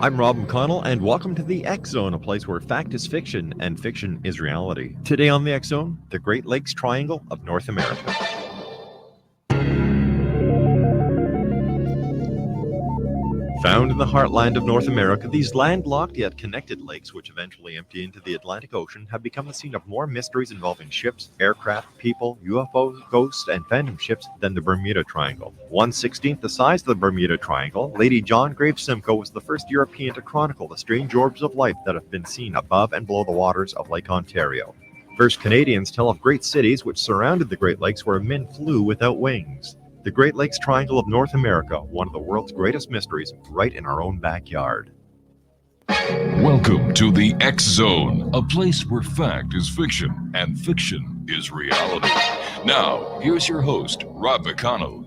I'm Rob McConnell, and welcome to the X Zone, a place where fact is fiction and fiction is reality. Today on the X Zone, the Great Lakes Triangle of North America. Found in the heartland of North America, these landlocked yet connected lakes, which eventually empty into the Atlantic Ocean, have become the scene of more mysteries involving ships, aircraft, people, UFOs, ghosts, and phantom ships than the Bermuda Triangle. 1/16th the size of the Bermuda Triangle, Lady John Graves Simcoe was the first European to chronicle the strange orbs of life that have been seen above and below the waters of Lake Ontario. First Canadians tell of great cities which surrounded the Great Lakes where men flew without wings. The Great Lakes Triangle of North America, one of the world's greatest mysteries, right in our own backyard. Welcome to the X Zone, a place where fact is fiction and fiction is reality. Now, here's your host, Rob McConnell.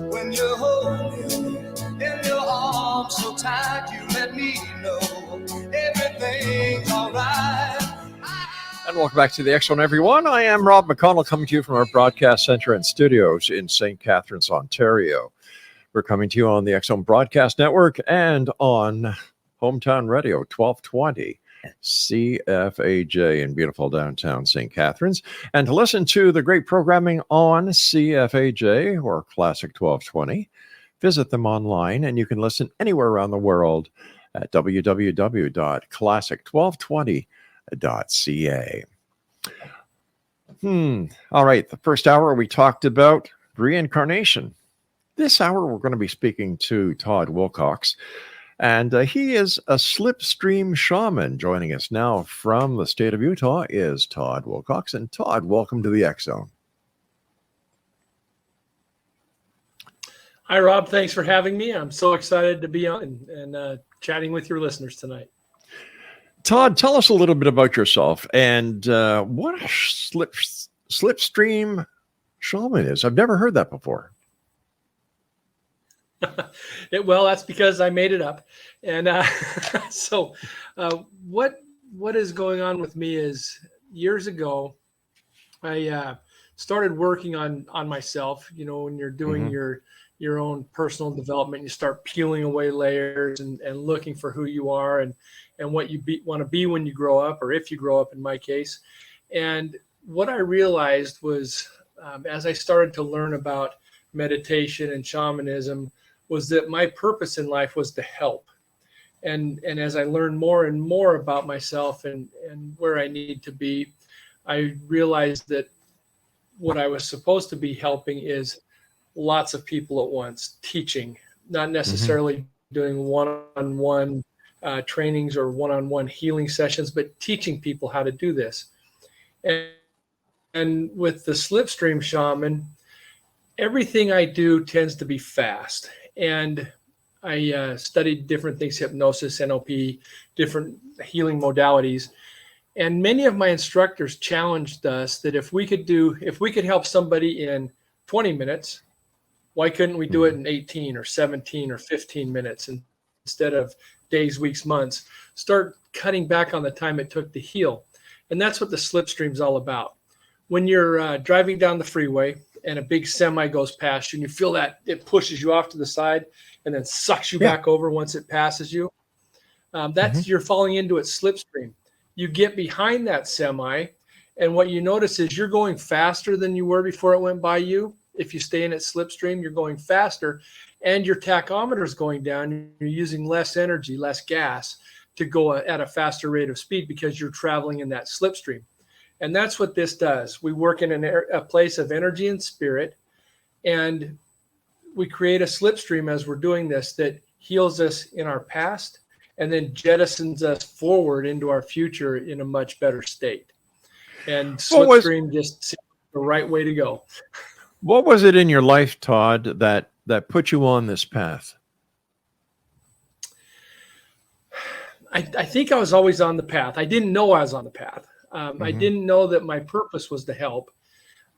When you hold me in your arms so tight, you let me know everything's all right. And welcome back to the X Zone, everyone. I am Rob McConnell, coming to you from our broadcast center and studios in St. Catharines, Ontario. We're coming to you on the X Zone Broadcast Network and on Hometown Radio 1220. CFAJ in beautiful downtown St. Catharines. And to listen to the great programming on CFAJ or Classic 1220, visit them online, and you can listen anywhere around the world at www.classic1220.ca. All right, the first hour we talked about reincarnation. This hour we're going to be speaking to Todd Wilcox. And he is a Slipstream shaman. Joining us now from the state of Utah is Todd Wilcox. And Todd, welcome to the X Zone. Hi, Rob. Thanks for having me. I'm so excited to be on and chatting with your listeners tonight. Todd, tell us a little bit about yourself and what a Slipstream shaman is. I've never heard that before. Well, that's because I made it up. And what is going on with me is years ago, I started working on myself. You know, when you're doing your own personal development, you start peeling away layers and looking for who you are and what you want to be when you grow up, or if you grow up in my case. And what I realized was as I started to learn about meditation and shamanism, was that my purpose in life was to help. And as I learned more and more about myself and where I need to be, I realized that what I was supposed to be helping is lots of people at once, teaching, not necessarily doing one-on-one trainings or one-on-one healing sessions, but teaching people how to do this. And with the Slipstream shaman, everything I do tends to be fast. And I studied different things, hypnosis, NLP, different healing modalities. And many of my instructors challenged us that if we could help somebody in 20 minutes, why couldn't we do it in 18 or 17 or 15 minutes instead of days, weeks, months? Start cutting back on the time it took to heal. And that's what the Slipstream's all about. When you're driving down the freeway and a big semi goes past you and you feel that it pushes you off to the side and then sucks you back over once it passes you, that's you're falling into its Slipstream. You get behind that semi, and what you notice is you're going faster than you were before it went by you. If you stay in its Slipstream, you're going faster, and your tachometer is going down. You're using less energy, less gas to go at a faster rate of speed because you're traveling in that Slipstream. And that's what this does. We work in a place of energy and spirit, and we create a Slipstream as we're doing this that heals us in our past and then jettisons us forward into our future in a much better state. And Slipstream just seems the right way to go. What was it in your life, Todd, that put you on this path? I think I was always on the path. I didn't know I was on the path. I didn't know that my purpose was to help.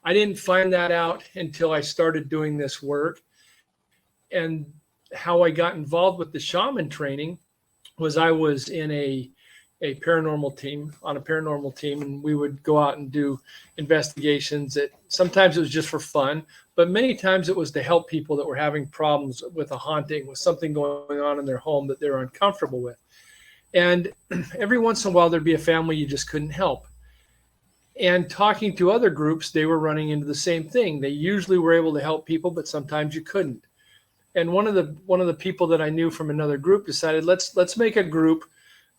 I didn't find that out until I started doing this work. And how I got involved with the shaman training was I was in a paranormal team, and we would go out and do investigations. Sometimes it was just for fun, but many times it was to help people that were having problems with a haunting, with something going on in their home that they were uncomfortable with. And every once in a while, there'd be a family you just couldn't help. And talking to other groups, they were running into the same thing. They usually were able to help people, but sometimes you couldn't. And one of the people that I knew from another group decided, let's make a group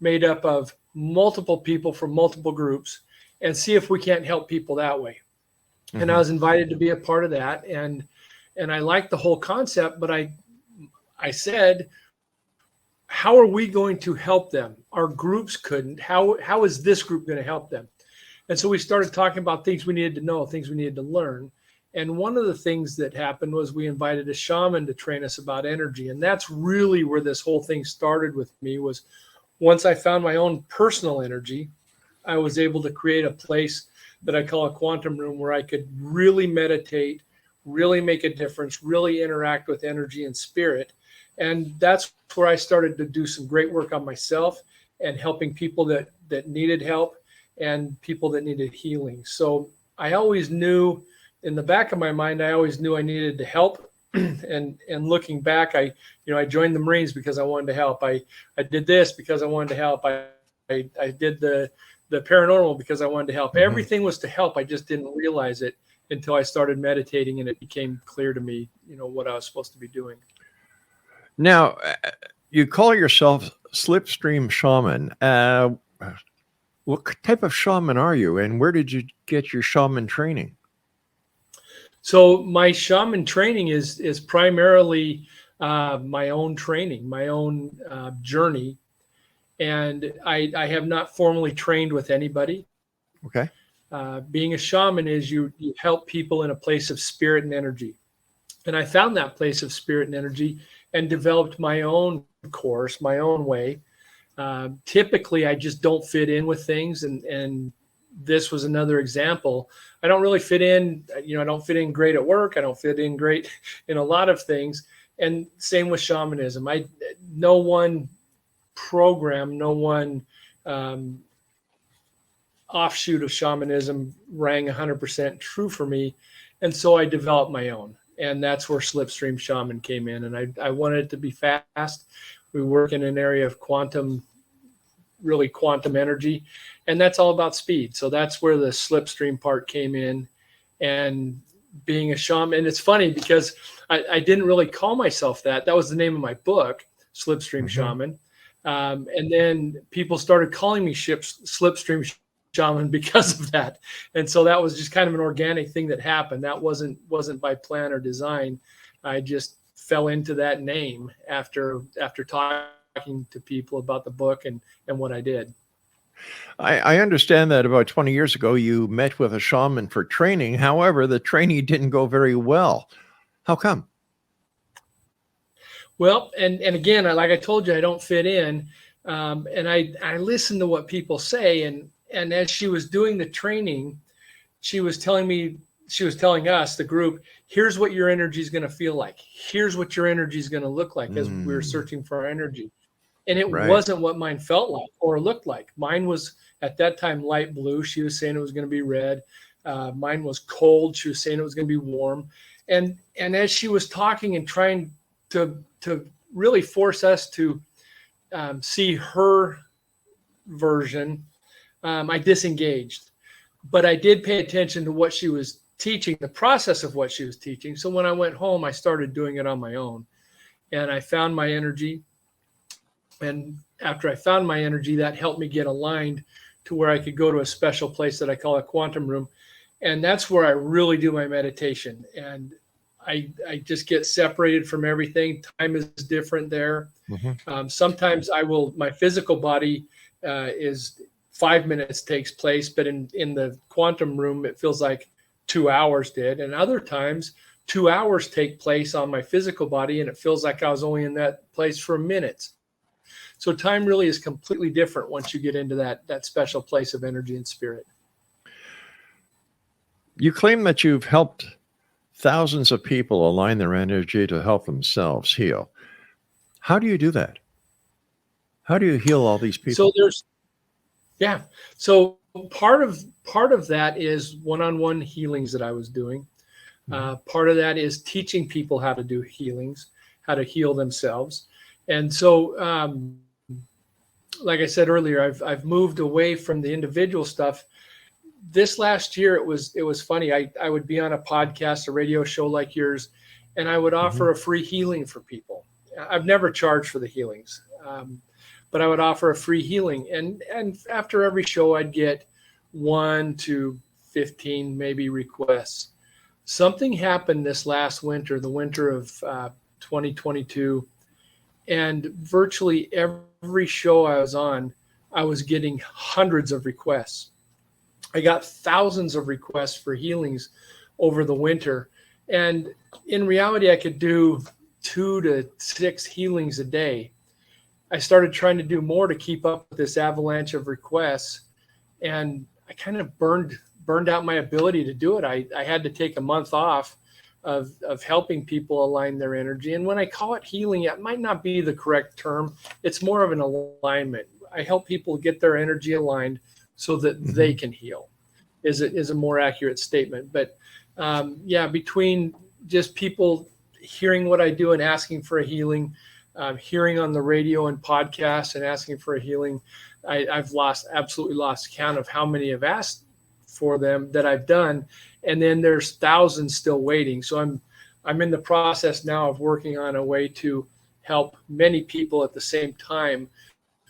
made up of multiple people from multiple groups and see if we can't help people that way. Mm-hmm. And I was invited to be a part of that. And I liked the whole concept, but I said, how are we going to help them? Our groups couldn't. How is this group going to help them? And so we started talking about things we needed to know, things we needed to learn. And one of the things that happened was we invited a shaman to train us about energy. And that's really where this whole thing started with me. Was once I found my own personal energy, I was able to create a place that I call a quantum room where I could really meditate, really make a difference, really interact with energy and spirit. And that's where I started to do some great work on myself and helping people that needed help and people that needed healing. So I always knew, in the back of my mind, I always knew I needed to help. And looking back, I joined the Marines because I wanted to help. I did this because I wanted to help. I did the paranormal because I wanted to help. Mm-hmm. Everything was to help. I just didn't realize it until I started meditating, and it became clear to me, what I was supposed to be doing. Now, you call yourself Slipstream Shaman. What type of shaman are you, and where did you get your shaman training? So my shaman training is primarily my own training, my own journey. And I have not formally trained with anybody. Okay. Being a shaman is you help people in a place of spirit and energy. And I found that place of spirit and energy and developed my own course, my own way. Typically, I just don't fit in with things. And this was another example. I don't really fit in, I don't fit in great at work. I don't fit in great in a lot of things. And same with shamanism. No one program, no one offshoot of shamanism rang 100% true for me. And so I developed my own. And that's where Slipstream Shaman came in. And I wanted it to be fast. We work in an area of quantum energy. And that's all about speed. So that's where the Slipstream part came in. And being a shaman, and it's funny because I didn't really call myself that. That was the name of my book, Slipstream Shaman. And then people started calling me Slipstream Shaman because of that. And so that was just kind of an organic thing that happened. That wasn't by plan or design. I just fell into that name after talking to people about the book and what I did. I understand that about 20 years ago, you met with a shaman for training. However, the training didn't go very well. How come? Well, and again, like I told you, I don't fit in. And I listen to what people say. And as she was doing the training, she was telling us, the group, here's what your energy is going to feel like. Here's what your energy is going to look like as we were searching for our energy. And it wasn't what mine felt like or looked like. Mine was at that time light blue. She was saying it was going to be red. Mine was cold. She was saying it was going to be warm. And as she was talking and trying to really force us to see her version, I disengaged. But I did pay attention to what she was teaching, the process of what she was teaching. So when I went home, I started doing it on my own. And I found my energy. And after I found my energy, that helped me get aligned to where I could go to a special place that I call a quantum room. And that's where I really do my meditation. And I just get separated from everything. Time is different there. Sometimes my physical body is 5 minutes takes place, but in the quantum room, it feels like 2 hours did. And other times 2 hours take place on my physical body, and it feels like I was only in that place for minutes. So time really is completely different once you get into that special place of energy and spirit. You claim that you've helped thousands of people align their energy to help themselves heal. How do you do that? How do you heal all these people? So part of that is one-on-one healings that I was doing. Part of that is teaching people how to do healings, how to heal themselves. And so, like I said earlier, I've moved away from the individual stuff. This last year, it was funny. I would be on a podcast, a radio show like yours, and I would offer a free healing for people. I've never charged for the healings, but I would offer a free healing. And after every show, I'd get 1 to 15 maybe requests. Something happened this last winter, the winter of 2022, and virtually every show I was on, I was getting hundreds of requests. I got thousands of requests for healings over the winter. And in reality, I could do 2 to 6 healings a day. I started trying to do more to keep up with this avalanche of requests. And I kind of burned out my ability to do it. I had to take a month off of helping people align their energy. And when I call it healing, it might not be the correct term. It's more of an alignment. I help people get their energy aligned so that they can heal, is a more accurate statement. But between just people hearing what I do and asking for a healing, hearing on the radio and podcasts and asking for a healing, I've absolutely lost count of how many have asked for them that I've done. And then there's thousands still waiting. So I'm in the process now of working on a way to help many people at the same time,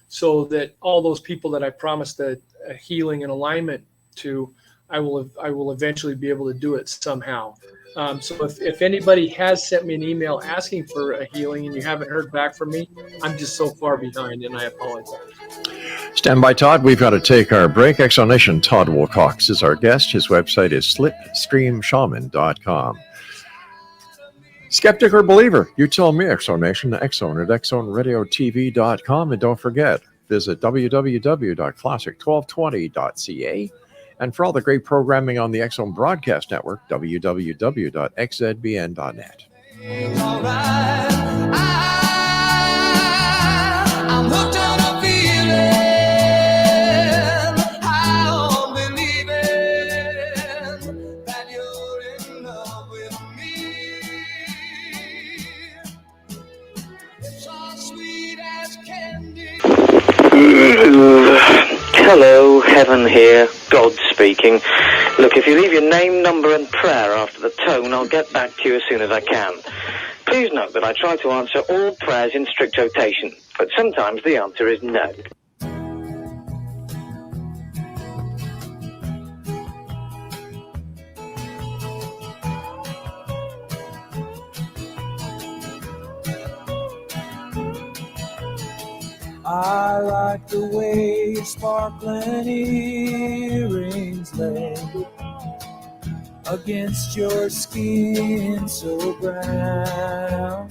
so that all those people that I promised a healing and alignment to, I will eventually be able to do it somehow. So if anybody has sent me an email asking for a healing and you haven't heard back from me, I'm just so far behind, and I apologize. Stand by, Todd. We've got to take our break. Exonation Todd Wilcox is our guest. His website is slipstreamshaman.com. Skeptic or believer? You tell me, Exonation. Exone at exoneradiotv.com. And don't forget, visit www.classic1220.ca. And for all the great programming on the Exxon Broadcast Network, www.xzbn.net. All right. I'm hooked on a feeling. I'm believing that you're in love with me. It's all sweet as candy. Hello, Heaven here, God speaking. Look, if you leave your name, number and prayer after the tone, I'll get back to you as soon as I can. Please note that I try to answer all prayers in strict rotation, but sometimes the answer is no. I like the way your sparkling earrings lay against your skin so brown.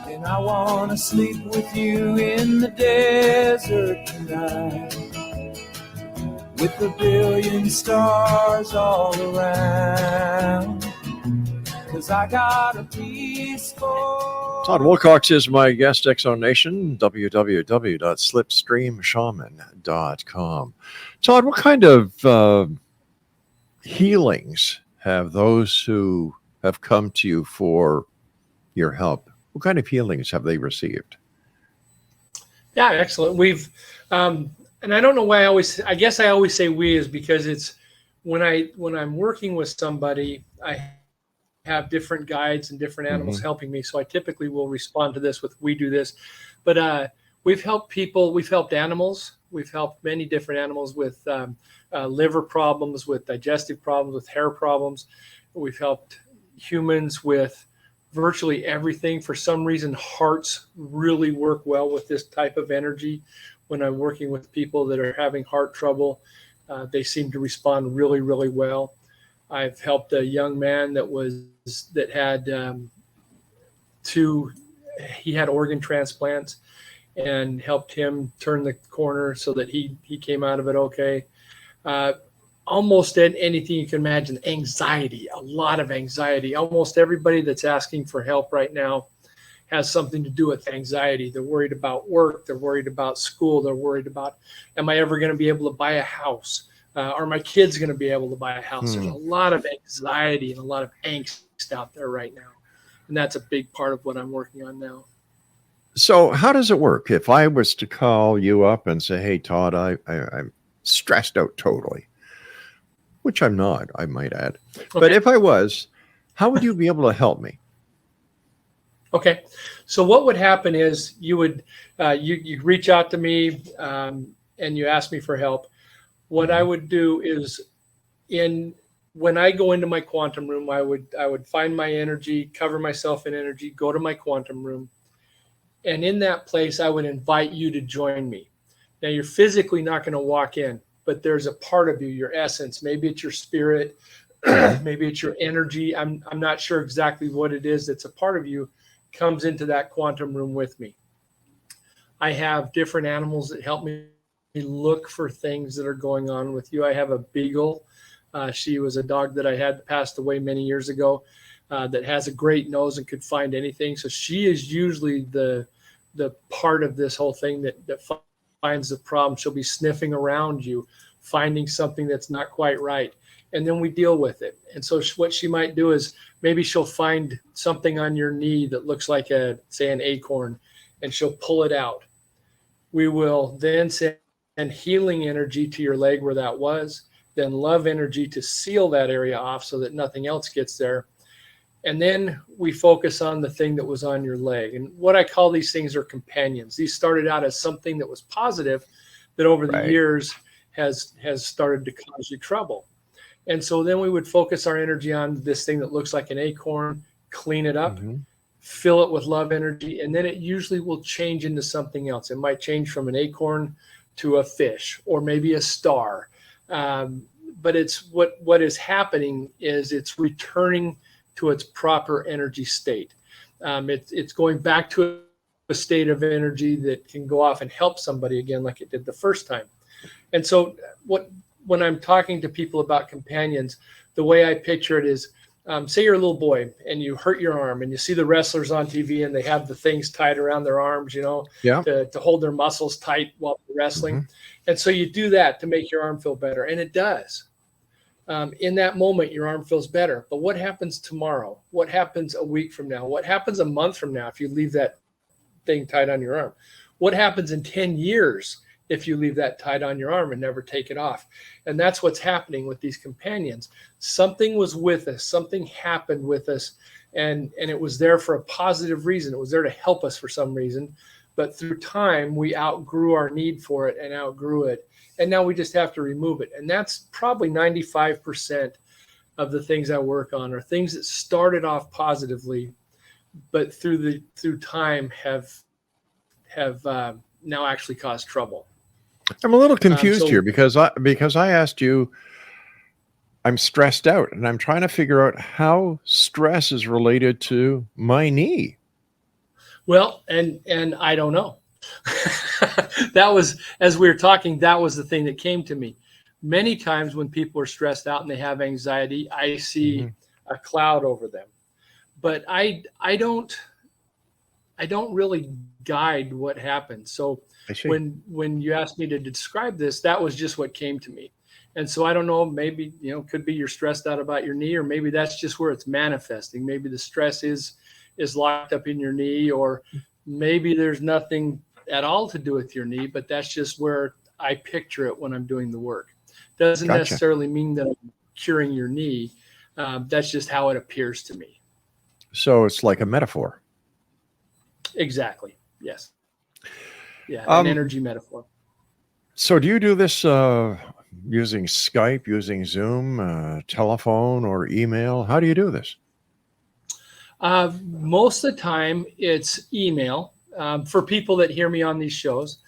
And I want to sleep with you in the desert tonight, with a billion stars all around. 'Cause I got a peaceful... Todd Wilcox is my guest, Exonation, www.slipstreamshaman.com. Todd, what kind of healings have those who have come to you for your help? What kind of healings have they received? Yeah, excellent. We've, and I don't know why I guess I always say we is because it's when I'm working with somebody, I have different guides and different animals helping me. So I typically will respond to this with, we do this, but we've helped people, we've helped animals. We've helped many different animals with liver problems, with digestive problems, with hair problems. We've helped humans with virtually everything. For some reason, hearts really work well with this type of energy. When I'm working with people that are having heart trouble, they seem to respond really, really well. I've helped a young man that had 2 he had organ transplants and helped him turn the corner so that he came out of it okay. Almost anything you can imagine. Anxiety, a lot of anxiety. Almost everybody that's asking for help right now has something to do with anxiety. They're worried about work. They're worried about school. They're worried about, am I ever going to be able to buy a house? Are my kids going to be able to buy a house? There's a lot of anxiety and a lot of angst out there right now. And that's a big part of what I'm working on now. So how does it work? If I was to call you up and say, hey, Todd, I'm stressed out totally, which I'm not, I might add. Okay. But if I was, how would you be able to help me? Okay. So what would happen is you would, you reach out to me and you ask me for help. What I would do is when I go into my quantum room, I would find my energy, cover myself in energy, go to my quantum room. And in that place, I would invite you to join me. Now, you're physically not going to walk in, but there's a part of you, your essence. Maybe it's your spirit. Maybe it's your energy. I'm not sure exactly what it is that's a part of you comes into that quantum room with me. I have different animals that help me look for things that are going on with you. I have a beagle. She was a dog that I had passed away many years ago that has a great nose and could find anything. So she is usually the part of this whole thing that finds the problem. She'll be sniffing around you, finding something that's not quite right. And then we deal with it. And so what she might do is maybe she'll find something on your knee that looks like say an acorn, and she'll pull it out. We will then send healing energy to your leg where that was, then love energy to seal that area off so that nothing else gets there. And then we focus on the thing that was on your leg. And what I call these things are companions. These started out as something that was positive that over the years has started to cause you trouble. And so then we would focus our energy on this thing that looks like an acorn, clean it up, fill it with love energy, and then it usually will change into something else. It might change from an acorn to a fish or maybe a star. But it's what is happening is it's returning to its proper energy state. It's going back to a state of energy that can go off and help somebody again like it did the first time. And so when I'm talking to people about companions, the way I picture it is, say you're a little boy and you hurt your arm and you see the wrestlers on TV and they have the things tied around their arms, to hold their muscles tight while they're wrestling. And so you do that to make your arm feel better. And it does. In that moment, your arm feels better. But what happens tomorrow? What happens a week from now? What happens a month from now if you leave that thing tied on your arm? What happens in 10 years if you leave that tied on your arm and never take it off? And that's what's happening with these companions. Something was with us. Something happened with us. And it was there for a positive reason. It was there to help us for some reason. But through time, we outgrew our need for it and outgrew it. And now we just have to remove it. And that's probably 95% of the things I work on are things that started off positively, but through time have now actually caused trouble. I'm a little confused here because I asked you, I'm stressed out, and I'm trying to figure out how stress is related to my knee. Well, and I don't know. That was, as we were talking, that was the thing that came to me. Many times when people are stressed out and they have anxiety, I see a cloud over them. But I don't really guide what happens. So when you asked me to describe this, that was just what came to me. And so I don't know, maybe, could be you're stressed out about your knee, or maybe that's just where it's manifesting. Maybe the stress is locked up in your knee, or maybe there's nothing at all to do with your knee, but that's just where I picture it when I'm doing the work. Doesn't necessarily mean that I'm curing your knee. That's just how it appears to me. So it's like a metaphor. Exactly. Yes. Yeah. An energy metaphor. So do you do this using Skype, using Zoom, telephone, or email? How do you do this? Most of the time it's email. For people that hear me on these shows,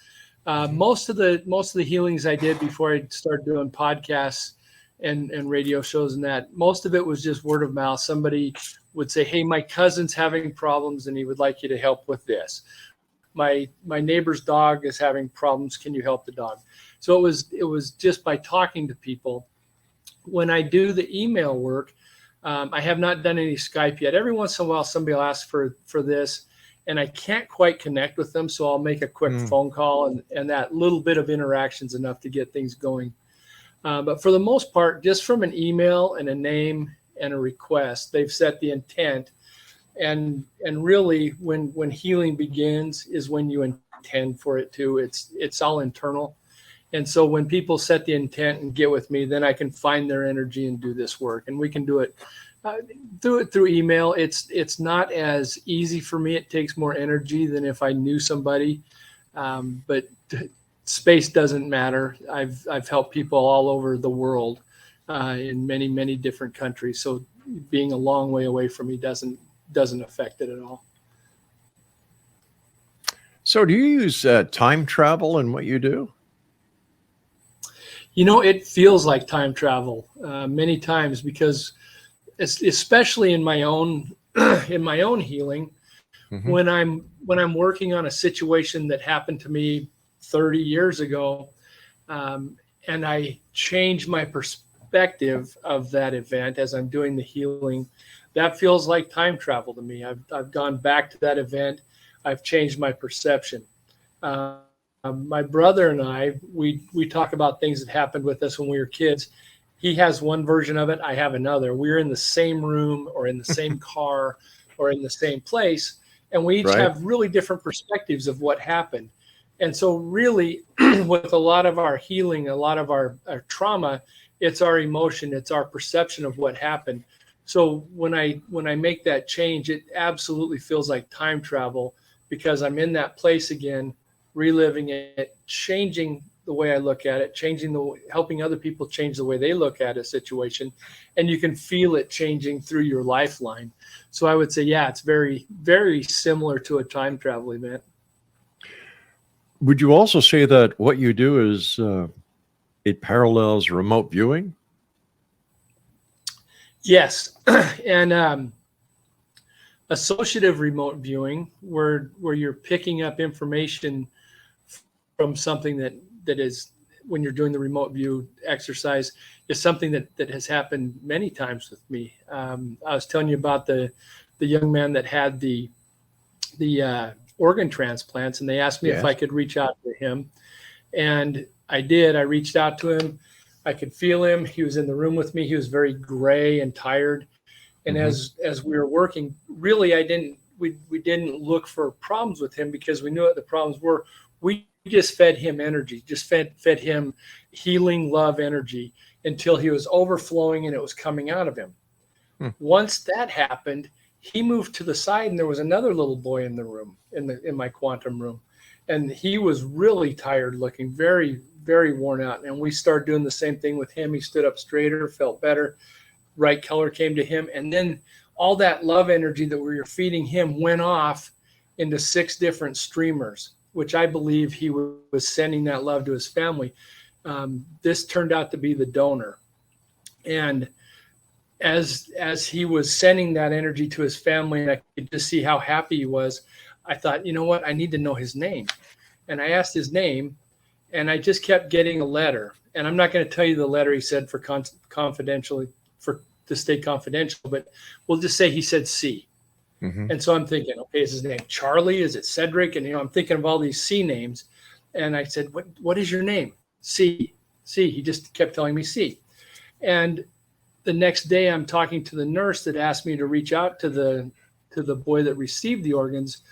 most of the healings I did before I started doing podcasts and radio shows and that, most of it was just word of mouth. Somebody would say, hey, my cousin's having problems and he would like you to help with this. My neighbor's dog is having problems. Can you help the dog? So it was just by talking to people. When I do the email work, I have not done any Skype yet. Every once in a while, somebody will ask for this, and I can't quite connect with them. So I'll make a quick phone call, and that little bit of interaction is enough to get things going. But for the most part, just from an email and a name and a request, they've set the intent. And really, when healing begins is when you intend for it to. It's all internal. And so when people set the intent and get with me, then I can find their energy and do this work. And we can do it through email. It's not as easy for me. It takes more energy than if I knew somebody. But space doesn't matter. I've helped people all over the world in many, many different countries. So being a long way away from me doesn't affect it at all. So do you use time travel in what you do? It feels like time travel many times, because especially in my own healing, when I'm working on a situation that happened to me 30 years ago, and I change my perspective of that event as I'm doing the healing, that feels like time travel to me. I've gone back to that event. I've changed my perception. My brother and I, we talk about things that happened with us when we were kids. He has one version of it. I have another. We're in the same room or in the same car or in the same place. And we each have really different perspectives of what happened. And so really, with a lot of our healing, a lot of our trauma, it's our emotion, it's our perception of what happened. So when I make that change, it absolutely feels like time travel, because I'm in that place again, reliving it, changing the way I look at it, helping other people change the way they look at a situation, and you can feel it changing through your lifeline. So I would say, yeah, it's very, very similar to a time travel event. Would you also say that what you do is it parallels remote viewing? Yes, and associative remote viewing, where you're picking up information from something that is, when you're doing the remote view exercise, is something that has happened many times with me. I was telling you about the young man that had the organ transplants, and they asked me if I could reach out to him, and I did. I reached out to him. I could feel him. He was in the room with me. He was very gray and tired. And as we were working, really, we didn't look for problems with him, because we knew what the problems were. We just fed him energy, just fed him healing love energy until he was overflowing and it was coming out of him. Once that happened, he moved to the side, and there was another little boy in the room, in my quantum room. And he was really tired looking, very, very worn out. And we started doing the same thing with him. He stood up straighter, felt better. Right color came to him. And then all that love energy that we were feeding him went off into 6 different streamers, which I believe he was sending that love to his family. This turned out to be the donor. And as he was sending that energy to his family, and I could just see how happy he was, I thought, you know what, I need to know his name. And I asked his name, and I just kept getting a letter. And I'm not going to tell you the letter he said for to stay confidential, but we'll just say he said C. And so I'm thinking, okay, is his name Charlie? Is it Cedric? And I'm thinking of all these C names. And I said, what is your name? C. He just kept telling me C. And the next day, I'm talking to the nurse that asked me to reach out to the boy that received the organs,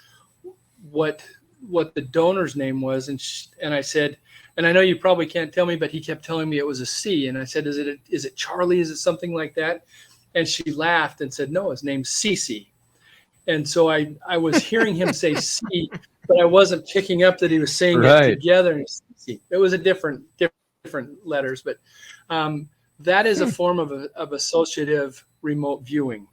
what the donor's name was. And I said, and I know you probably can't tell me, but he kept telling me it was a C. And I said, is it Charlie? Is it something like that? And she laughed and said, no, his name's Cece. And so I was hearing him say C, but I wasn't picking up that he was saying it together. It was a different letters, but that is a form of associative remote viewing.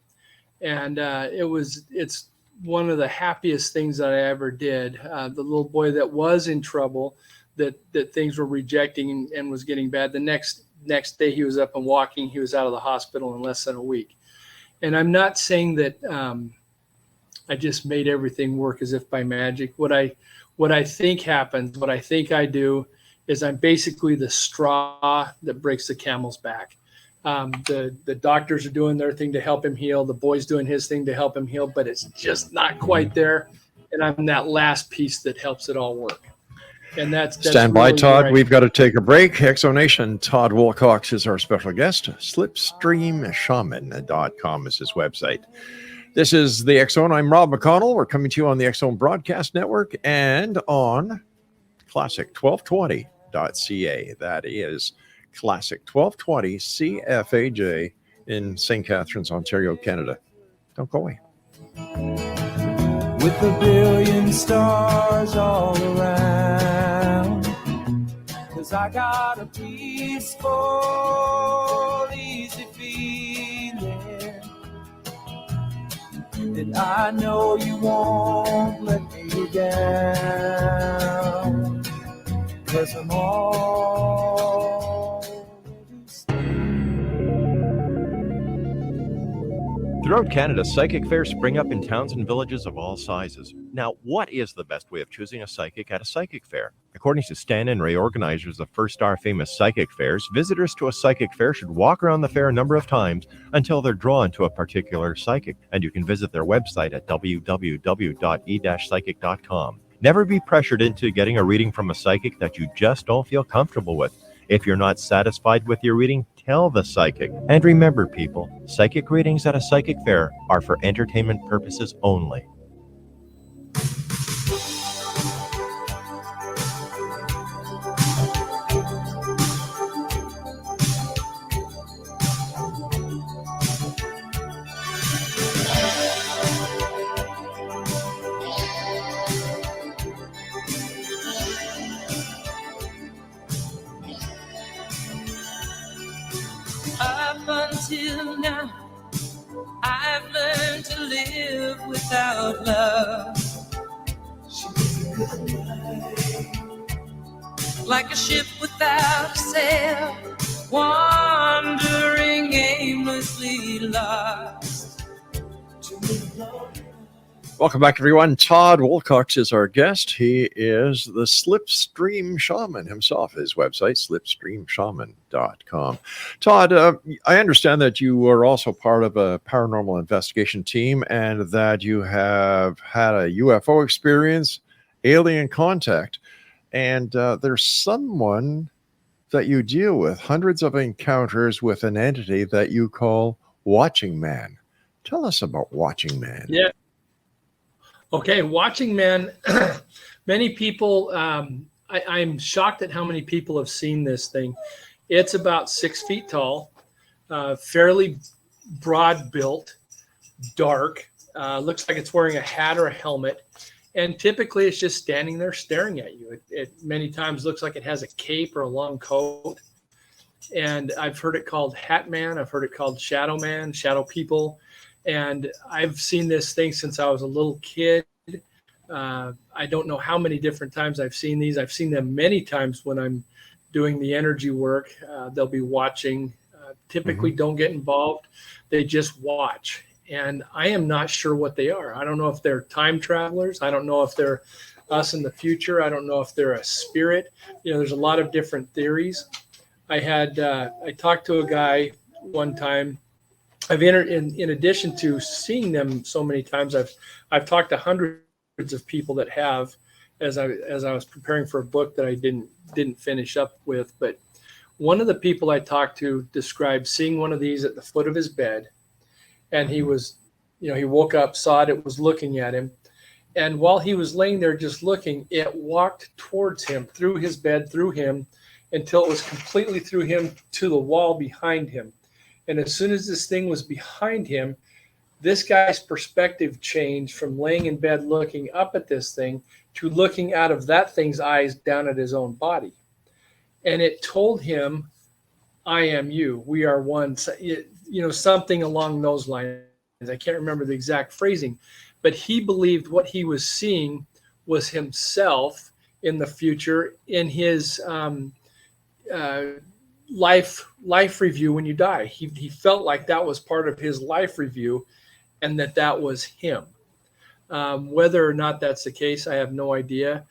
And it's one of the happiest things that I ever did. The little boy that was in trouble, that things were rejecting and was getting bad. The next day he was up and walking. He was out of the hospital in less than a week. And I'm not saying that I just made everything work as if by magic. What I think happens, what I think I do, is I'm basically the straw that breaks the camel's back. The doctors are doing their thing to help him heal. The boy's doing his thing to help him heal, but it's just not quite there. And I'm that last piece that helps it all work. And that's Stand by, really Todd. We've got to take a break. Exonation, Todd Wilcox is our special guest. Slipstreamshaman.com is his website. This is the X Zone. I'm Rob McConnell. We're coming to you on the X Zone Broadcast Network and on classic1220.ca. That is Classic 1220 CFAJ in St. Catharines, Ontario, Canada. Don't go away. With a billion stars all around, 'cause I got a peaceful, easy feeling that I know you won't let me down, 'cause I'm already Throughout Canada, psychic fairs spring up in towns and villages of all sizes. Now, what is the best way of choosing a psychic at a psychic fair? According to Stan and Ray, organizers of First Star Famous Psychic Fairs, visitors to a psychic fair should walk around the fair a number of times until they're drawn to a particular psychic. And you can visit their website at www.e-psychic.com. Never be pressured into getting a reading from a psychic that you just don't feel comfortable with. If you're not satisfied with your reading, tell the psychic. And remember, people, psychic readings at a psychic fair are for entertainment purposes only. Up until now, I've learned to live without love. She was a good night. Like a ship without a sail, wandering aimlessly lost. Welcome back, everyone. Todd Wilcox is our guest. He is the Slipstream Shaman himself. His website, slipstreamshaman.com. Todd, I understand that you are also part of a paranormal investigation team and that you have had a UFO experience, alien contact, and there's someone that you deal with, hundreds of encounters with an entity that you call Watching Man. Tell us about Watching Man. Yeah. Okay, Watching Man. Many people, I'm shocked at how many people have seen this thing. It's about 6 feet tall, fairly broad built, dark, looks like it's wearing a hat or a helmet. And typically it's just standing there staring at you. It many times looks like it has a cape or a long coat. And I've heard it called Hat Man. I've heard it called Shadow Man, Shadow People. And I've seen this thing since I was a little kid. I don't know how many different times I've seen these. I've seen them many times when I'm doing the energy work. They'll be watching, typically don't get involved. They just watch. And I am not sure what they are. I don't know if they're time travelers. I don't know if they're us in the future. I don't know if they're a spirit. You know, there's a lot of different theories. I talked to a guy one time. I've entered in addition to seeing them so many times, I've talked to hundreds of people that have, as I was preparing for a book that I didn't finish up with. But one of the people I talked to described seeing one of these at the foot of his bed, and he was, he woke up, saw it, it was looking at him, and while he was laying there just looking, it walked towards him, through his bed, through him, until it was completely through him to the wall behind him. And as soon as this thing was behind him, this guy's perspective changed from laying in bed looking up at this thing to looking out of that thing's eyes down at his own body. And it told him, I am you. We are one. Something along those lines. I can't remember the exact phrasing, but he believed what he was seeing was himself in the future in his life review when you die. He felt like that was part of his life review, and that was him. Whether or not that's the case, I have no idea.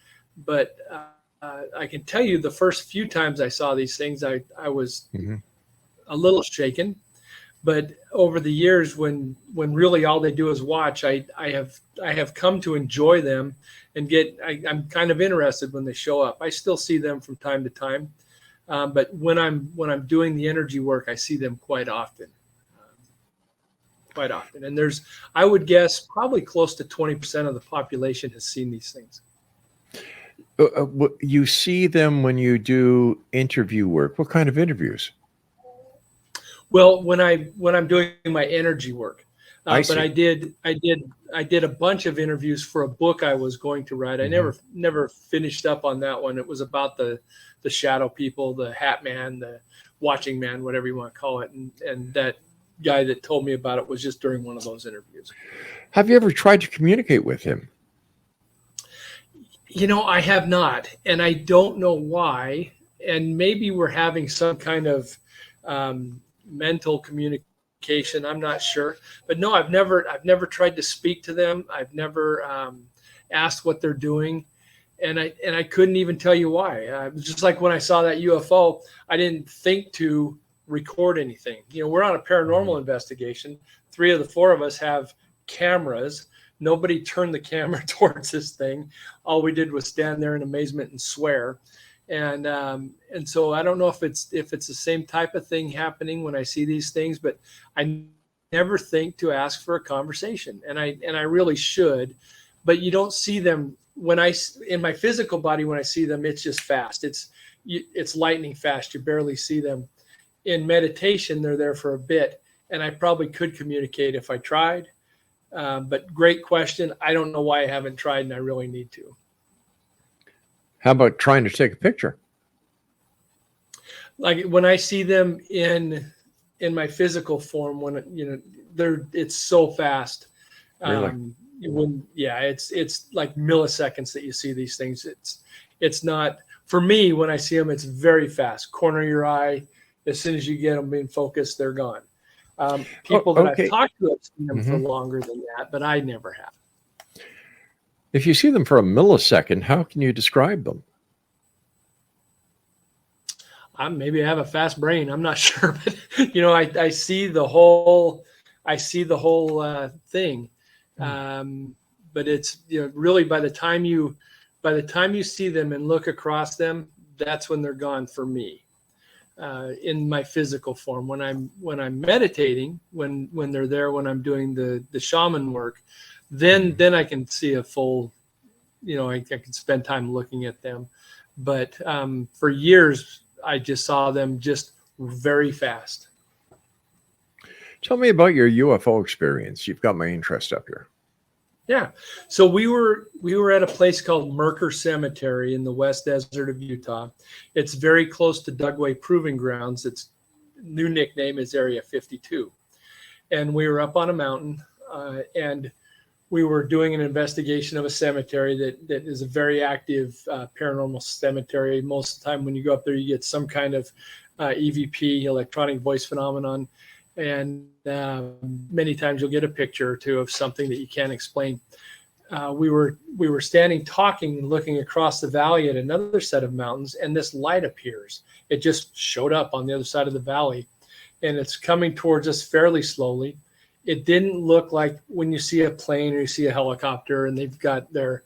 But I can tell you, the first few times I saw these things, I was a little shaken. But over the years, when really all they do is watch, I have come to enjoy them and I'm kind of interested when they show up. I still see them from time to time, but when I'm doing the energy work, I see them quite often. And there's, I would guess, probably close to 20% of the population has seen these things. You see them when you do interview work. What kind of interviews? Well, when I'm doing my energy work, but I did a bunch of interviews for a book I was going to write. I never finished up on that one. It was about the shadow people, the Hat Man, the Watching Man, whatever you want to call it, and that guy that told me about it was just during one of those interviews. Have you ever tried to communicate with him? I have not, and I don't know why. And maybe we're having some kind of mental communication. I'm not sure, but no, I've never tried to speak to them. I've never asked what they're doing, and I couldn't even tell you why. Just like when I saw that UFO, I didn't think to record anything. We're on a paranormal investigation. 3 of the 4 of us have cameras. Nobody turned the camera towards this thing. All we did was stand there in amazement and swear. And so I don't know if it's the same type of thing happening when I see these things, but I never think to ask for a conversation, and I really should. But you don't see them in my physical body. When I see them, it's just fast. It's lightning fast. You barely see them. In meditation, they're there for a bit, and I probably could communicate if I tried. But great question. I don't know why I haven't tried, and I really need to. How about trying to take a picture? Like when I see them in my physical form, when it's so fast. Really? It's like milliseconds that you see these things. It's not, for me, when I see them, it's very fast. Corner of your eye. As soon as you get them in focus, they're gone. People that I've talked to have seen them for longer than that, but I never have. If you see them for a millisecond, how can you describe them? Maybe I have a fast brain. I'm not sure, but I see the whole thing. But it's really by the time you see them and look across them, that's when they're gone for me. In my physical form, when I'm meditating, when they're there, when I'm doing the shaman work, then I can see a full, I can spend time looking at them. But for years, I just saw them just very fast. Tell me about your UFO experience. You've got my interest up here. Yeah. So we were at a place called Merker Cemetery in the West Desert of Utah. It's very close to Dugway Proving Grounds. Its new nickname is Area 52. And we were up on a mountain, and we were doing an investigation of a cemetery that is a very active paranormal cemetery. Most of the time when you go up there, you get some kind of EVP, electronic voice phenomenon. And many times you'll get a picture or two of something that you can't explain. We were standing talking, looking across the valley at another set of mountains, and this light appears. It just showed up on the other side of the valley, and it's coming towards us fairly slowly. It didn't look like when you see a plane or you see a helicopter and they've got their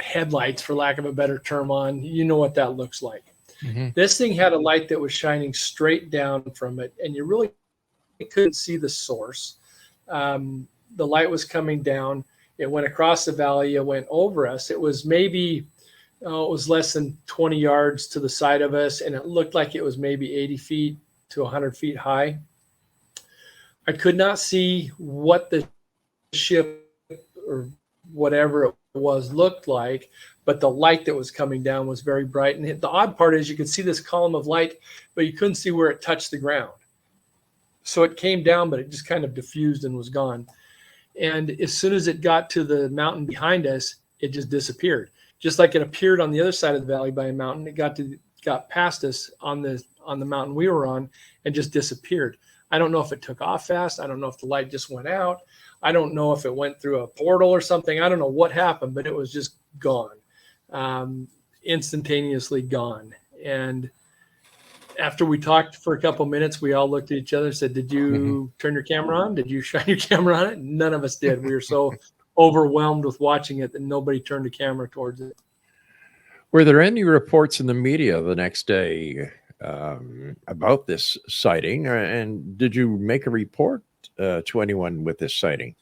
headlights, for lack of a better term, on. You know what that looks like. Mm-hmm. This thing had a light that was shining straight down from it, and you really couldn't see the source. The light was coming down. It went across the valley. It went over us. It was maybe, it was less than 20 yards to the side of us, and it looked like it was maybe 80 feet to 100 feet high. I could not see what the ship or whatever it was looked like, but the light that was coming down was very bright. And the odd part is you could see this column of light, but you couldn't see where it touched the ground. So it came down, but it just kind of diffused and was gone. And as soon as it got to the mountain behind us, it just disappeared. Just like it appeared on the other side of the valley by a mountain, it got to got past us on the mountain we were on and just disappeared. I don't know if it took off fast. I don't know if the light just went out. I don't know if it went through a portal or something. I don't know what happened, but it was just gone, instantaneously gone. And after we talked for a couple minutes, we all looked at each other and said, did you turn your camera on? Did you shine your camera on it? None of us did. We were so overwhelmed with watching it that nobody turned the camera towards it. Were there any reports in the media the next day about this sighting? And did you make a report to anyone with this sighting?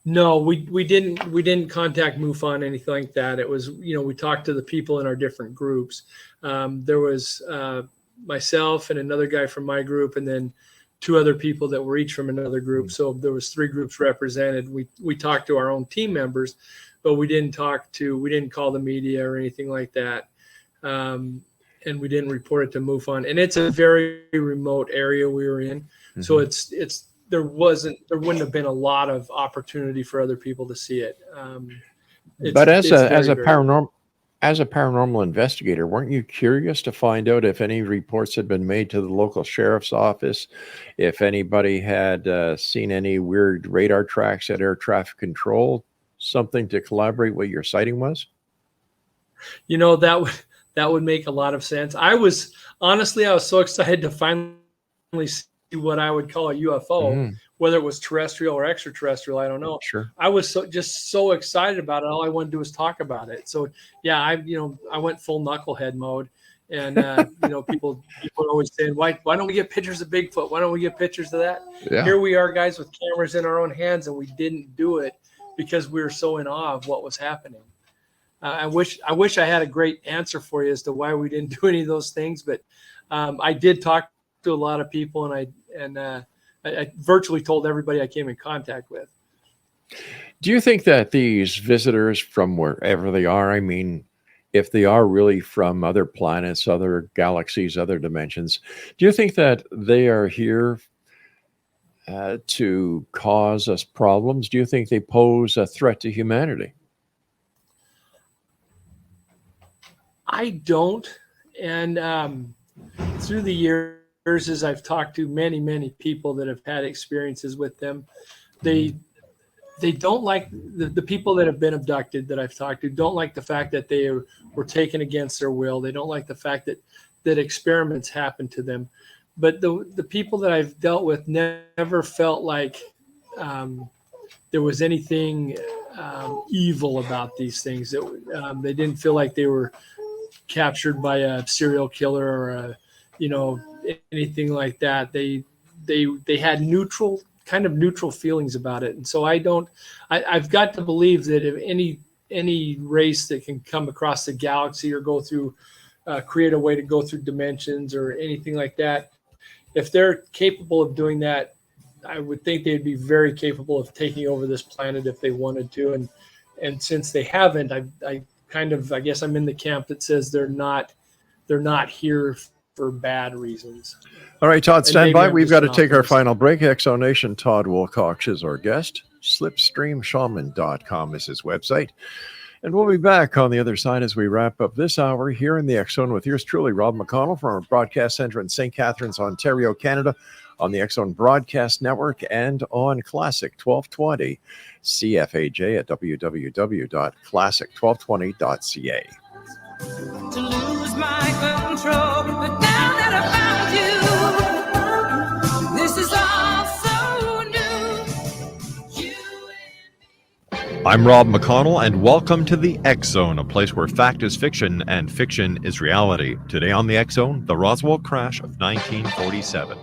No, we didn't contact MUFON, anything like that. It was, we talked to the people in our different groups. There was myself and another guy from my group, and then two other people that were each from another group. So there was 3 groups represented. We talked to our own team members, but we didn't call the media or anything like that. And we didn't report it to MUFON. And it's a very remote area we were in. Mm-hmm. So there wouldn't have been a lot of opportunity for other people to see it. But as a paranormal investigator, weren't you curious to find out if any reports had been made to the local sheriff's office, if anybody had seen any weird radar tracks at air traffic control, something to collaborate what your sighting was? That would make a lot of sense. I was so excited to finally see what I would call a UFO, whether it was terrestrial or extraterrestrial, I don't know. Sure. I was so excited about it. All I wanted to do was talk about it. So yeah, I went full knucklehead mode, and people are always saying, why don't we get pictures of Bigfoot? Why don't we get pictures of that? Yeah. Here we are, guys, with cameras in our own hands, and we didn't do it because we were so in awe of what was happening. I wish I had a great answer for you as to why we didn't do any of those things, but I did talk to a lot of people, and I virtually told everybody I came in contact with. Do you think that these visitors from wherever they are, I mean, if they are really from other planets, other galaxies, other dimensions, do you think that they are here to cause us problems? Do you think they pose a threat to humanity? I don't. And through the years, as I've talked to many, many people that have had experiences with them, they don't like the people that have been abducted that I've talked to don't like the fact that they were taken against their will. They don't like the fact that experiments happen to them. But the people that I've dealt with never felt like there was anything evil about these things. They didn't feel like they were captured by a serial killer or anything like that. They had neutral feelings about it. And so I've got to believe that if any race that can come across the galaxy or go through, create a way to go through dimensions or anything like that, if they're capable of doing that, I would think they'd be very capable of taking over this planet if they wanted to. And since they haven't, I guess I'm in the camp that says they're not here for bad reasons. All right, Todd, stand by. We've got to take our final break. Exonation, Todd Wilcox is our guest. Slipstreamshaman.com is his website. And we'll be back on the other side as we wrap up this hour here in the X Zone with yours truly, Rob McConnell, from our broadcast center in St. Catharines, Ontario, Canada, on the X Zone Broadcast Network and on Classic 1220 CFAJ at www.classic1220.ca. To lose my control, but now that I found you, this is all so new. I'm Rob McConnell, and welcome to the X Zone, a place where fact is fiction and fiction is reality. Today on the X Zone, the Roswell crash of 1947.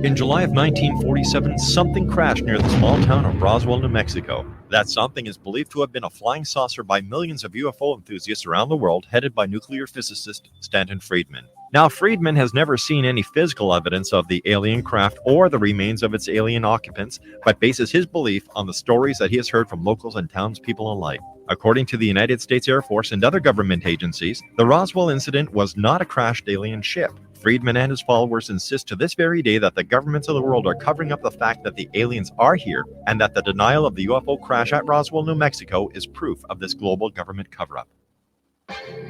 In July of 1947, something crashed near the small town of Roswell, New Mexico. That something is believed to have been a flying saucer by millions of UFO enthusiasts around the world, headed by nuclear physicist Stanton Friedman. Now, Friedman has never seen any physical evidence of the alien craft or the remains of its alien occupants, but bases his belief on the stories that he has heard from locals and townspeople alike. According to the United States Air Force and other government agencies, the Roswell incident was not a crashed alien ship. Friedman and his followers insist to this very day that the governments of the world are covering up the fact that the aliens are here, and that the denial of the UFO crash at Roswell, New Mexico is proof of this global government cover-up.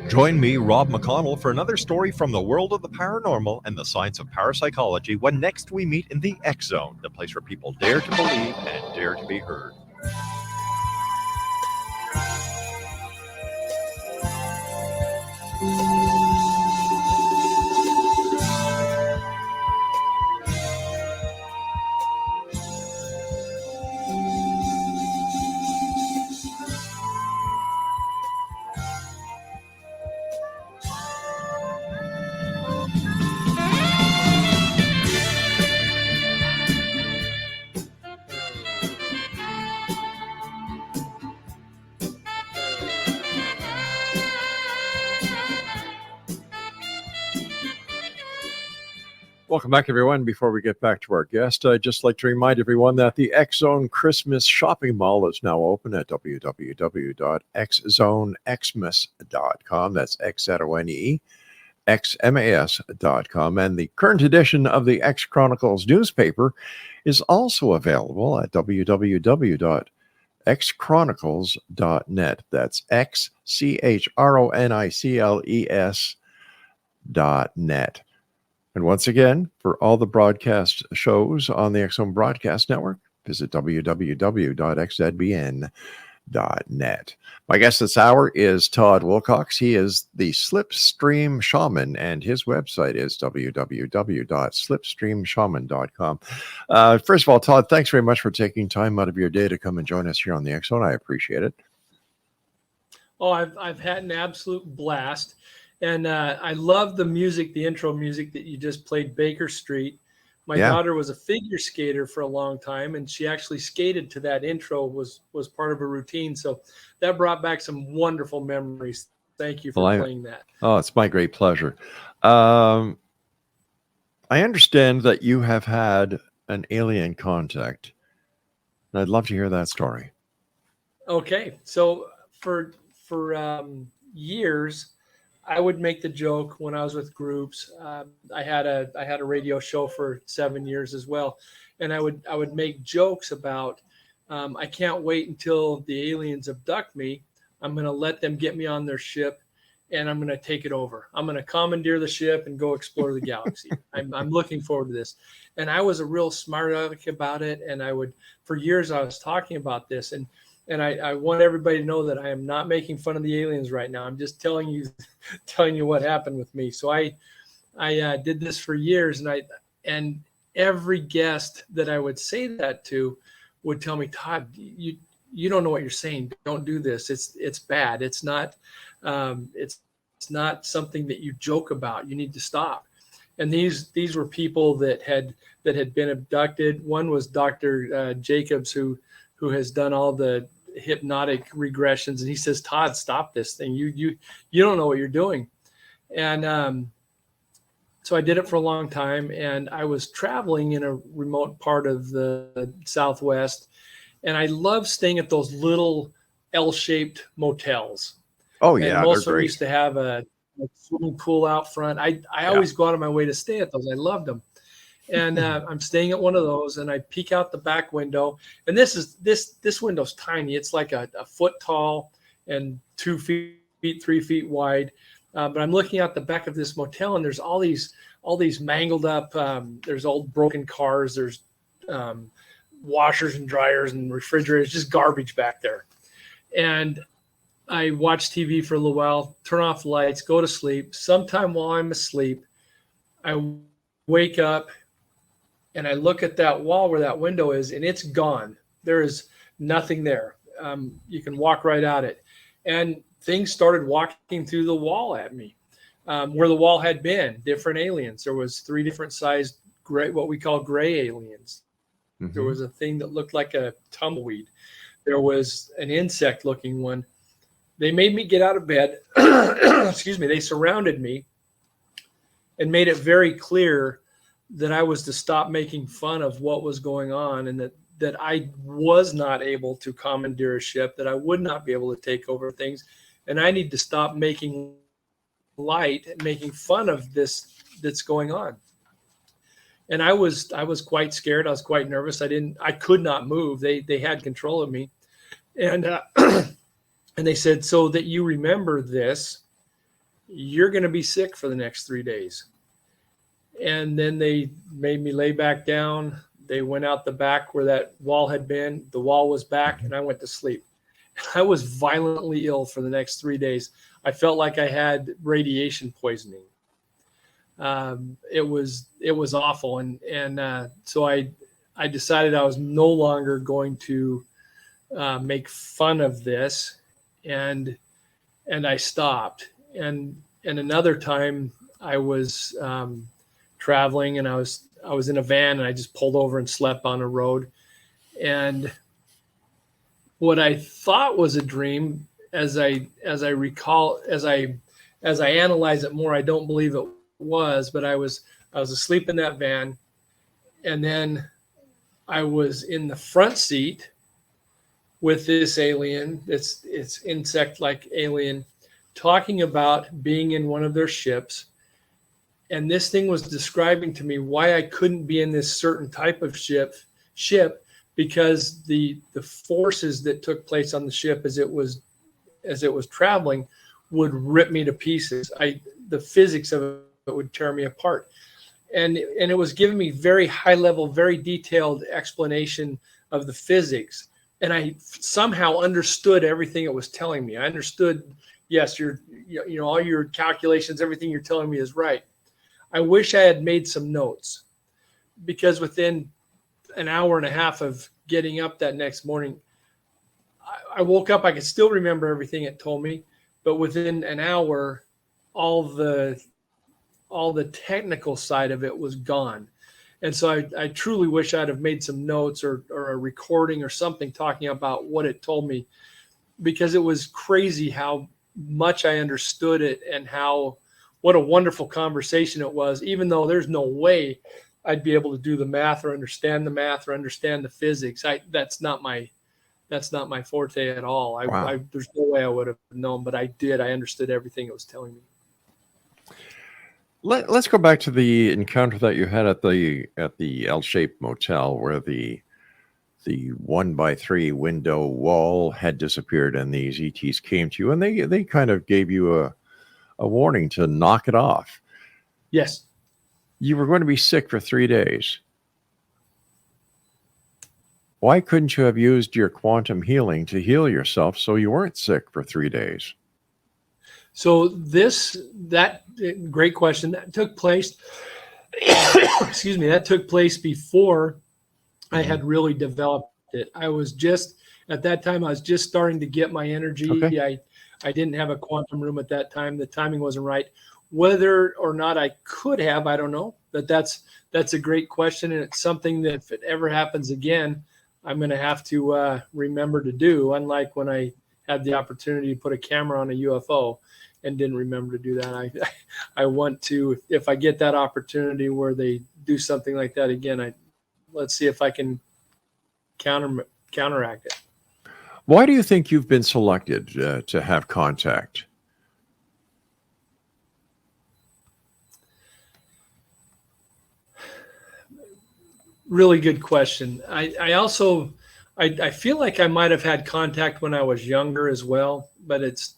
Join me, Rob McConnell, for another story from the world of the paranormal and the science of parapsychology when next we meet in the X Zone, the place where people dare to believe and dare to be heard. Welcome back, everyone. Before we get back to our guest, I'd just like to remind everyone that the X Zone Christmas Shopping Mall is now open at www.xzonexmas.com. That's XZONE, XMAS.com. And the current edition of the X Chronicles newspaper is also available at www.xchronicles.net. That's XCHRONICLES.net. And once again, for all the broadcast shows on the X Zone Broadcast Network, visit www.xzbn.net. My guest this hour is Todd Wilcox. He is the Slipstream Shaman, and his website is www.slipstreamshaman.com. First of all, Todd, thanks very much for taking time out of your day to come and join us here on the X Zone. I appreciate it. Oh, I've had an absolute blast. And I love the music, the intro music that you just played, Baker Street. My daughter was a figure skater for a long time, and she actually skated to that intro, was part of her routine. So that brought back some wonderful memories. Thank you for playing that. Oh, it's my great pleasure. I understand that you have had an alien contact, and I'd love to hear that story. Okay. So for years, I would make the joke when I was with groups. I had a radio show for 7 years as well, and I would make jokes about I can't wait until the aliens abduct me. I'm going to let them get me on their ship, and I'm going to take it over. I'm going to commandeer the ship and go explore the galaxy. I'm looking forward to this. And I was a real smart aleck about it, and for years I was talking about this, and I want everybody to know that I am not making fun of the aliens right now. I'm just telling you what happened with me. So I did this for years, and every guest that I would say that to would tell me, Todd, you don't know what you're saying. Don't do this. It's bad. It's not something that you joke about. You need to stop. And these were people that had been abducted. One was Dr. Jacobs, who has done all the hypnotic regressions, and he says, Todd, stop this thing. You don't know what you're doing. And so I did it for a long time, and I was traveling in a remote part of the Southwest, and I love staying at those little L-shaped motels. Oh yeah, and most of them used to have a swimming pool out front. I always go out of my way to stay at those. I loved them. And I'm staying at one of those, and I peek out the back window, and this window's tiny. It's like a foot tall and 2 feet, 3 feet wide. But I'm looking out the back of this motel, and there's all these mangled up. There's old broken cars. There's washers and dryers and refrigerators, just garbage back there. And I watch TV for a little while, turn off the lights, go to sleep. Sometime while I'm asleep, I wake up, and I look at that wall where that window is, and it's gone. There is nothing there. You can walk right at it. And things started walking through the wall at me, where the wall had been, different aliens. There was 3 different sized gray, what we call gray aliens. Mm-hmm. There was a thing that looked like a tumbleweed. There was an insect looking one. They made me get out of bed. Excuse me. They surrounded me and made it very clear that I was to stop making fun of what was going on, and that I was not able to commandeer a ship, that I would not be able to take over things, and I need to stop making light and making fun of this that's going on. And I was quite scared. I was quite nervous. I could not move. They had control of me, and and they said, so that you remember this, you're going to be sick for the next 3 days. And then they made me lay back down. They went out the back where that wall had been. The wall was back, and I went to sleep. I was violently ill for the next 3 days. I felt like I had radiation poisoning. It was awful, and so I decided I was no longer going to make fun of this, and I stopped. And another time I was traveling, and I was in a van, and I just pulled over and slept on a road. And what I thought was a dream, as I recall, as I analyze it more, I don't believe it was, but I was asleep in that van, and then I was in the front seat with this alien, it's insect-like alien, talking about being in one of their ships. And this thing was describing to me why I couldn't be in this certain type of ship because the forces that took place on the ship as it was traveling would rip me to pieces. The physics of it would tear me apart. And it was giving me very high level, very detailed explanation of the physics. And I somehow understood everything it was telling me. I understood, yes, all your calculations, everything you're telling me is right. I wish I had made some notes, because within an hour and a half of getting up that next morning, I woke up. I could still remember everything it told me, but within an hour, all the technical side of it was gone. And so I truly wish I'd have made some notes or a recording or something talking about what it told me, because it was crazy how much I understood it and what a wonderful conversation it was, even though there's no way I'd be able to do the math or understand the physics. That's not my forte at all. Wow. There's no way I would have known, but I did. I understood everything it was telling me. Let's go back to the encounter that you had at the L-shaped motel, where the 1x3 window wall had disappeared, and these ETs came to you, and they kind of gave you a warning to knock it off. Yes. You were going to be sick for 3 days. Why couldn't you have used your quantum healing to heal yourself so you weren't sick for 3 days? So that great question. That took place, excuse me, that took place before I had really developed it. At that time, I was just starting to get my energy. Okay. I didn't have a quantum room at that time. The timing wasn't right. Whether or not I could have, I don't know. But that's a great question. And it's something that if it ever happens again, I'm going to have to remember to do. Unlike when I had the opportunity to put a camera on a UFO and didn't remember to do that. I want to, if I get that opportunity where they do something like that again, let's see if I can counteract it. Why do you think you've been selected to have contact? Really good question. I feel like I might have had contact when I was younger as well, but it's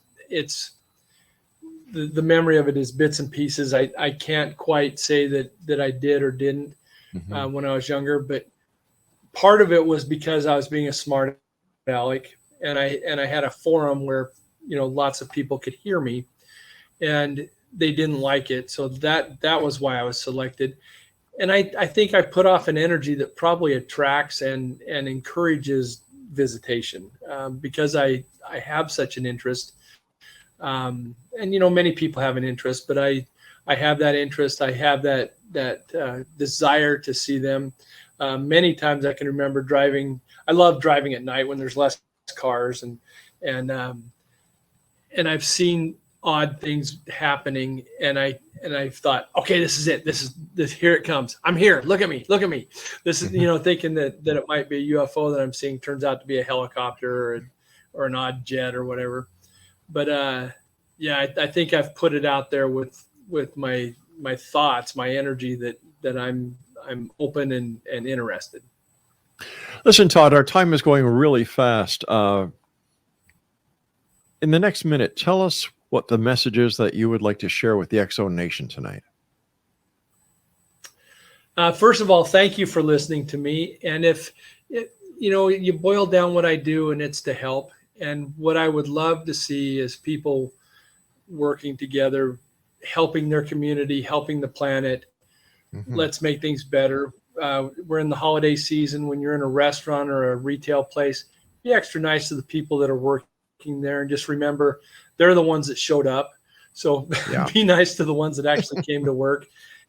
the memory of it is bits and pieces. I can't quite say that I did or didn't when I was younger, but part of it was because I was being a smart aleck, and I had a forum where lots of people could hear me, and they didn't like it, so that was why I was selected. And I think I put off an energy that probably attracts and encourages visitation, because I have such an interest. And many people have an interest, but I have that interest. I have that desire to see them. Many times I can remember driving. I love driving at night when there's less cars, and I've seen odd things happening, and I thought, okay, this is it. This here it comes. I'm here. Look at me. This is thinking that it might be a UFO that I'm seeing turns out to be a helicopter or an odd jet or whatever. But I think I've put it out there with my thoughts, my energy that I'm open and interested. Listen, Todd, our time is going really fast. In the next minute, tell us what the message is that you would like to share with the Exo Nation tonight. First of all, thank you for listening to me. And if you boil down what I do, and it's to help. And what I would love to see is people working together, helping their community, helping the planet. Mm-hmm. Let's make things better. We're in the holiday season. When you're in a restaurant or a retail place, be extra nice to the people that are working there. And just remember, they're the ones that showed up. So be nice to the ones that actually came to work.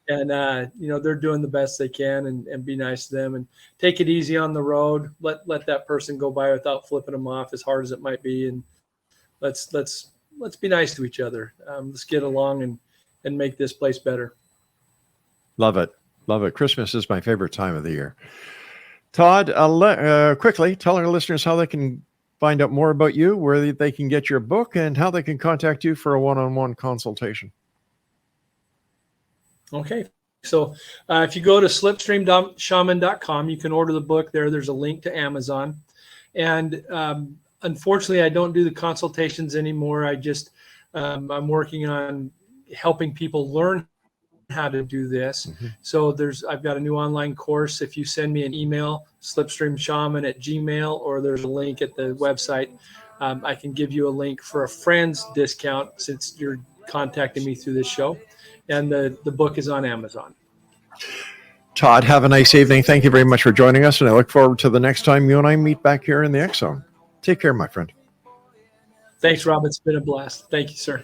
And, they're doing the best they can, and be nice to them, and take it easy on the road. Let that person go by without flipping them off, as hard as it might be. And let's be nice to each other. Let's get along and make this place better. Love it. Love it. Christmas is my favorite time of the year. Todd, quickly tell our listeners how they can find out more about you, where they can get your book, and how they can contact you for a one-on-one consultation. Okay. So if you go to slipstream.shaman.com, you can order the book there. There's a link to Amazon. And unfortunately, I don't do the consultations anymore. I'm working on helping people learn how to do this. Mm-hmm. So I've got a new online course. If you send me an email, slipstreamshaman@gmail, or there's a link at the website, I can give you a link for a friend's discount since you're contacting me through this show. And the book is on Amazon. Todd, have a nice evening. Thank you very much for joining us, and I look forward to the next time you and I meet back here in the X Zone. Take care, my friend. Thanks, Rob. It's been a blast. Thank you, sir.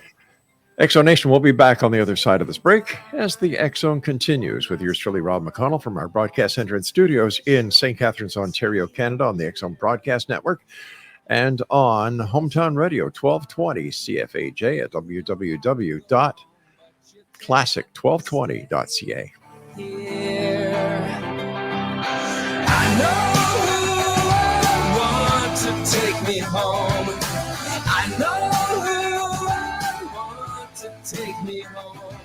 X Zone Nation will be back on the other side of this break as the X Zone continues with yours truly, Rob McConnell, from our broadcast center and studios in St. Catharines, Ontario, Canada, on the X Zone Broadcast Network, and on Hometown Radio 1220 CFAJ at www.classic1220.ca. I know who I want to take me home. I know who I want to take me home.